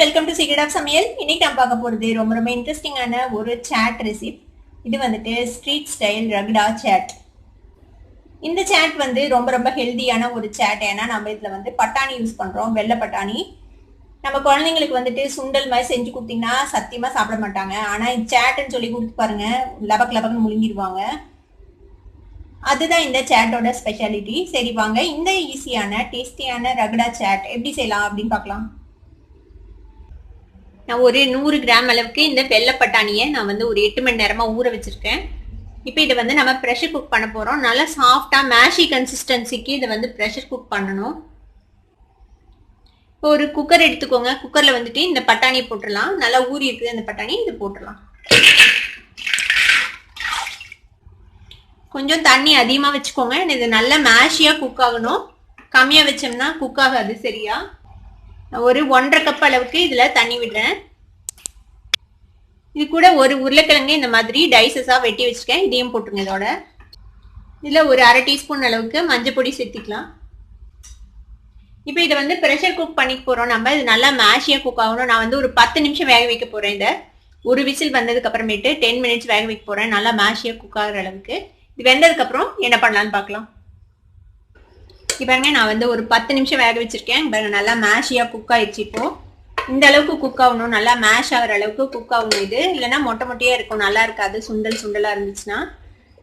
Welcome to secret of சமையல். இன்னைக்கு நான் பார்க்க போகிறது ரொம்ப இன்ட்ரெஸ்டிங்கான ஒரு சாட் ரெசிபி. இது வந்துட்டு ஸ்ட்ரீட் ஸ்டைல் ரகடா சாட். இந்த சாட் வந்து ரொம்ப ஹெல்தியான ஒரு சாட். ஏன்னா நம்ம இதில் வந்து பட்டாணி யூஸ் பண்ணுறோம், வெள்ளை பட்டாணி. நம்ம குழந்தைங்களுக்கு வந்துட்டு சுண்டல் மாதிரி செஞ்சு கொடுத்தீங்கன்னா சத்தியமாக சாப்பிட மாட்டாங்க. ஆனால் இந்த சாட்டுன்னு சொல்லி கொடுத்து பாருங்க, லபக்குன்னு முழுங்கிடுவாங்க. அதுதான் இந்த சாட்டோட ஸ்பெஷாலிட்டி. சரி வாங்க, இந்த ஈஸியான டேஸ்டியான ரகடா சாட் எப்படி செய்யலாம் அப்படின்னு பார்க்கலாம். நான் ஒரு 100 கிராம் அளவுக்கு இந்த வெள்ளை பட்டாணியை நான் வந்து ஒரு 8 மணி நேரமா ஊற வச்சிருக்கேன். இப்போ இதை வந்து நம்ம ப்ரெஷர் குக் பண்ண போறோம். நல்லா சாஃப்டா மேஷி கன்சிஸ்டன்சிக்கு இதை வந்து ப்ரெஷர் குக் பண்ணணும். இப்போ ஒரு குக்கர் எடுத்துக்கோங்க. குக்கர்ல வந்துட்டு இந்த பட்டாணியை போட்டுடலாம். நல்லா ஊறி இருக்குது அந்த பட்டாணி, இது போட்டுடலாம். கொஞ்சம் தண்ணி அதிகமா வச்சுக்கோங்க. இது நல்லா மேஷியா குக் ஆகணும். கம்மியா வச்சோம்னா குக் ஆகாது சரியா. ஒரு 1.5 கப் அளவுக்கு இதுல தண்ணி விடுறேன். இது கூட ஒரு உருளைக்கிழங்கு இந்த மாதிரி டைசஸா வெட்டி வச்சிருக்கேன், இதையும் போட்டுருங்க. இதோட இதுல ஒரு 1/2 டீஸ்பூன் அளவுக்கு மஞ்சள் பொடி சேர்த்திக்கலாம். இப்போ இதை வந்து ப்ரெஷர் குக் பண்ணி போறோம் நம்ம. இது நல்லா மேஷியா குக் ஆகணும். நான் வந்து ஒரு 10 நிமிஷம் வேக வைக்க போறேன். இதை ஒரு விசில் வந்ததுக்கு அப்புறமேட்டு 10 மினிட்ஸ் வேக வைக்க போறேன், நல்லா மேஷியா குக் ஆகிற அளவுக்கு. இது வெந்ததுக்கு அப்புறம் என்ன பண்ணலான்னு பார்க்கலாம். பாருங்க, நான் வந்து ஒரு 10 நிமிஷம் வேக வச்சிருக்கேன். பாருங்க, நல்லா மேஷியா குக் ஆயிடுச்சு. இப்போ இந்த அளவுக்கு குக் ஆகணும், நல்லா மேஷ் ஆகிற அளவுக்கு குக் ஆகணும். இது இல்லைன்னா மொட்டையா இருக்கும், நல்லா இருக்காது. சுண்டலா இருந்துச்சுன்னா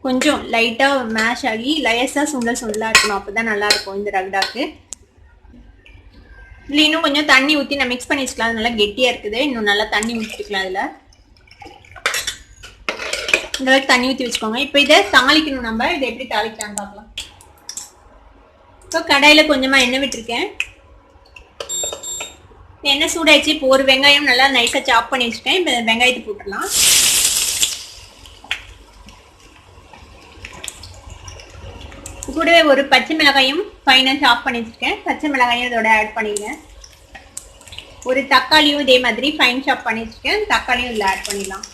கொஞ்சம் லைட்டா மேஷ் ஆகி லேசா சுண்டலா இருக்கணும், அப்பதான் நல்லா இருக்கும் இந்த ரகடாக்கு. இதுல இன்னும் கொஞ்சம் தண்ணி ஊற்றி நான் மிக்ஸ் பண்ணி வச்சுக்கலாம். நல்லா கெட்டியா இருக்குது, இன்னும் நல்லா தண்ணி ஊற்றிக்கலாம். இதுல இந்த அளவுக்கு தண்ணி ஊற்றி வச்சுக்கோங்க. இப்போ இதை தாளிக்கணும். நம்ம இதை எப்படி தாளிக்கலாம்னு பார்க்கலாம். இப்போ கடாயில கொஞ்சமா எண்ணெய் விட்டுருக்கேன். எண்ணெய் சூடாயிடுச்சு. இப்போ ஒரு வெங்காயம் நல்லா நைஸா சாப் பண்ணி வச்சுருக்கேன். இப்போ வெங்காயத்தை போட்டுடலாம். கூடவே ஒரு பச்சை மிளகாயும் ஃபைனா சாப் பண்ணி வச்சுருக்கேன். பச்சை மிளகாயும் இதோட ஆட் பண்ணிடுங்க. ஒரு தக்காளியும் இதே மாதிரி ஃபைன் சாப் பண்ணி வச்சுருக்கேன், தக்காளியும் இதில் ஆட் பண்ணிடலாம்.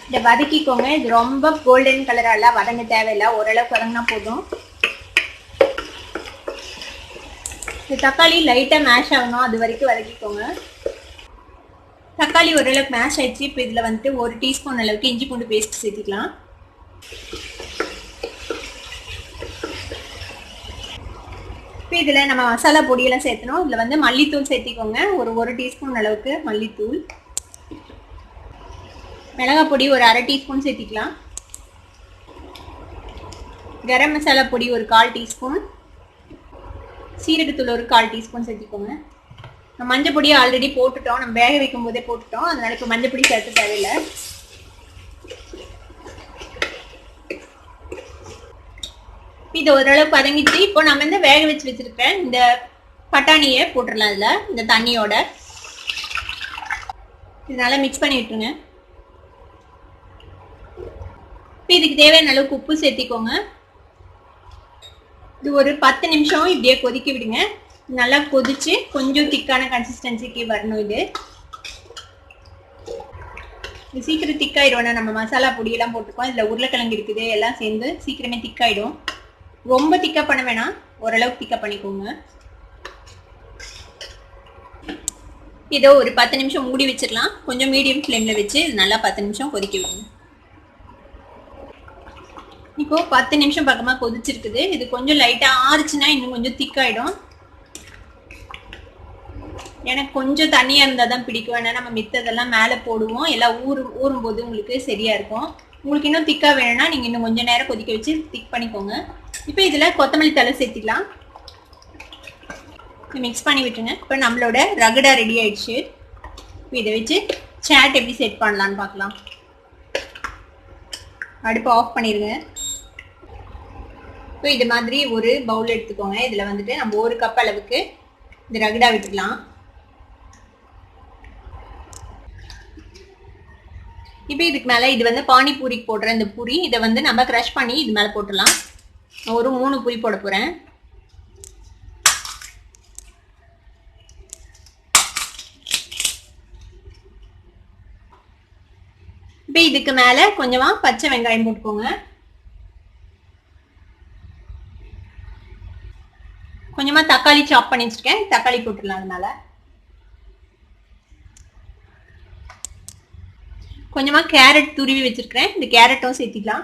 இதை வதக்கிக்கோங்க. இது ரொம்ப கோல்டன் கலரெல்லாம் வதங்க தேவையில்லை, ஓரளவுக்கு வதங்கினா போதும். தக்காளி லைட்டா மேஷ் ஆகணும், அது வரைக்கும் வதக்கிக்கோங்க. தக்காளி ஓரளவுக்கு மேஷ் ஆயிடுச்சு. இப்போ இதுல வந்துட்டு ஒரு டீஸ்பூன் அளவுக்கு இஞ்சி பூண்டு பேஸ்ட் சேர்த்துக்கலாம். இப்போ இதுல நம்ம மசாலா பொடியெல்லாம் சேர்த்தணும். இதுல வந்து மல்லித்தூள் சேர்த்திக்கோங்க, ஒரு டீஸ்பூன் அளவுக்கு மல்லித்தூள். மிளகாய் பொடி ஒரு 1/2 டீஸ்பூன் சேர்த்திக்கலாம். கரம் மசாலா பொடி ஒரு 1/4 டீஸ்பூன். சீரகத்தூள் ஒரு 1/4 டீஸ்பூன் சேர்த்திக்கோங்க. மஞ்சள் பொடியை ஆல்ரெடி போட்டுட்டோம், நம்ம வேக வைக்கும் போதே போட்டுட்டோம், அதனால இப்போ மஞ்சள் பொடி சேர்த்து தேவையில்லை. இது ஓரளவுக்கு வதங்கிச்சு. இப்போ நம்ம இந்த வேக வச்சிருக்கேன் இந்த பட்டாணியை போட்டுடலாம். இதுல இந்த தண்ணியோட இதனால மிக்ஸ் பண்ணி விட்டுருங்க. இப்போ இதுக்கு தேவையான அளவுக்கு உப்பு சேர்த்திக்கோங்க. இது ஒரு 10 நிமிஷம் இப்படியே கொதிக்க விடுங்க. நல்லா கொதிச்சு கொஞ்சம் திக்கான கன்சிஸ்டன்சிக்கு வரணும். இது சீக்கிரம் திக்காயிடும். நம்ம மசாலா பொடியெல்லாம் போட்டுக்கோம், இதுல உருளைக்கிழங்கு இருக்குது, எல்லாம் சேர்ந்து சீக்கிரமே திக்காயிடும். ரொம்ப திக்கா பண்ண வேணாம், ஓரளவுக்கு திக்கா பண்ணிக்கோங்க. இதோ ஒரு 10 நிமிஷம் மூடி வச்சிடலாம். கொஞ்சம் மீடியம் ஃப்ளேம்ல வச்சு நல்லா 10 நிமிஷம் கொதிக்க விடுங்க. இப்போ 10 நிமிஷம் பக்கமா கொதிச்சிருக்குது. இது கொஞ்சம் லைட்டா ஆறுச்சுன்னா இன்னும் கொஞ்சம் திக்காயிடும். எனக்கு கொஞ்சம் தண்ணியா இருந்தா தான் பிடிக்கும். ஏன்னா நம்ம மித்ததெல்லாம் மேலே போடுவோம், எல்லாம் ஊறும் போது உங்களுக்கு சரியா இருக்கும். உங்களுக்கு இன்னும் திக்கா வேணும்னா நீங்க இன்னும் கொஞ்சம் நேரம் கொதிக்க வச்சு திக் பண்ணிக்கோங்க. இப்போ இதுல கொத்தமல்லி தழை சேர்த்திக்கலாம். மிக்ஸ் பண்ணி விட்டுருங்க. இப்போ நம்மளோட ரகடா ரெடி ஆயிடுச்சு. இப்போ இதை வச்சு சாட் எப்படி செட் பண்ணலான்னு பார்க்கலாம். அடுப்பு ஆஃப் பண்ணிடுங்க. இப்போ இது மாதிரி ஒரு பவுல் எடுத்துக்கோங்க. இதில் வந்துட்டு நம்ம 1 கப் அளவுக்கு இந்த ரகடா விட்டுக்கலாம். இப்போ இதுக்கு மேலே இது வந்து பானிபூரிக்கு போடுற இந்த பூரி, இதை வந்து நம்ம க்ரஷ் பண்ணி இது மேலே போட்டுடலாம். ஒரு 3 பூரி போட போகிறேன். இப்போ இதுக்கு மேலே கொஞ்சமாக பச்சை வெங்காயம் போட்டுக்கோங்க. கொஞ்சமா தக்காளி சாப் பண்ணி வச்சிருக்கேன், தக்காளி போட்டுடலாம். அதனால கொஞ்சமா கேரட் துருவி வச்சிருக்கேன், இந்த கேரட்டும் சேர்த்திக்கலாம்.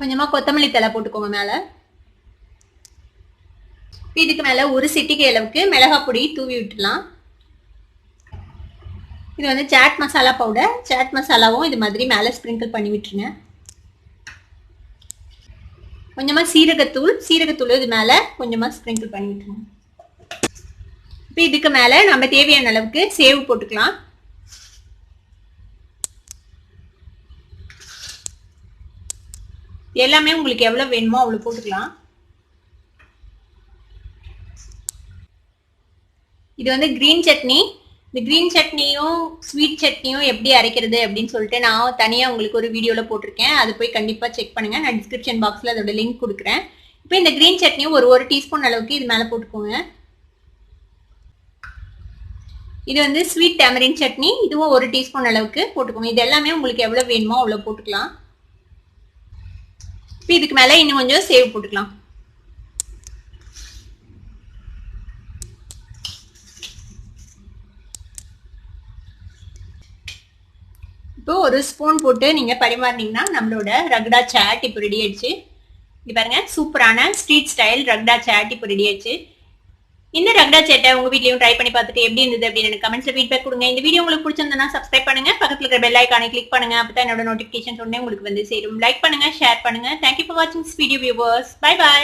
கொஞ்சமா கொத்தமல்லி தழை போட்டுக்கோங்க மேல. இதுக்கு மேல ஒரு சிட்டிகை அளவுக்கு மிளகாய் பொடி தூவி விட்டுலாம். இது வந்து சாட் மசாலா பவுடர், சாட் மசாலாவும் இது மாதிரி மேல ஸ்ப்ரிங்கிள் பண்ணி விட்டுருங்க. கொஞ்சமா சீரகத்தூள் இது மேல கொஞ்சமா ஸ்ப்ரிங்கிள் பண்ணி விட்டுருங்க. இப்போ இதுக்கு மேல நம்ம தேவையான அளவுக்கு சேவ் போட்டுக்கலாம். எல்லாமே உங்களுக்கு எவ்வளவு வேணுமோ அவ்வளவு போட்டுக்கலாம். இது வந்து கிரீன் சட்னி. இந்த கிரீன் சட்னியும் ஸ்வீட் சட்னியும் எப்படி அரைக்கிறது அப்படின்னு சொல்லிட்டு நான் தனியா உங்களுக்கு ஒரு வீடியோல போட்டிருக்கேன், அது போய் கண்டிப்பா செக் பண்ணுங்க. நான் டிஸ்கிரிப்ஷன் பாக்ஸ்ல அதோட லிங்க் கொடுக்குறேன். இப்போ இந்த கிரீன் சட்னியும் ஒரு டீஸ்பூன் அளவுக்கு இது மேல போட்டுக்கோங்க. இது வந்து ஸ்வீட் டேமரின் சட்னி, இதுவும் 1 டீஸ்பூன் அளவுக்கு போட்டுக்கோங்க. இது எல்லாமே உங்களுக்கு எவ்வளவு வேணுமோ அவ்வளவு போட்டுக்கலாம். இப்போ இதுக்கு மேல இன்னும் கொஞ்சம் சேவ் போட்டுக்கலாம். இப்போ ஒரு ஸ்பூன் போட்டு நீங்க பரிமாறினீங்கன்னா நம்மளோட ரகடா சாட் இப்போ ரெடி ஆயிடுச்சு. இங்க பாருங்க, சூப்பரான ஸ்ட்ரீட் ஸ்டைல் ரகடா சாட் இப்போ ரெடி ஆயிடுச்சு. இந்த ரகடா சாட்டை உங்க வீட்லயும் ட்ரை பண்ணி பார்த்துட்டு எப்படி இருந்தது அப்படின்னு எனக்கு கமெண்ட்ஸ்ல ஃபீட்பேக் கொடுங்க. இந்த வீடியோ உங்களுக்கு பிடிச்சிருந்தா சப்ஸ்கிரைப் பண்ணுங்க, பக்கத்துல இருக்கிற பெல் ஐகானை கிளிக் பண்ணுங்க, அப்பதான் என்னோட நோட்டிபிகேஷன் உடனே உங்களுக்கு வந்து சேரும். லைக் பண்ணுங்க, ஷேர் பண்ணுங்க. தேங்க்யூ ஃபார் வாட்சிங் this video viewers. Bye by.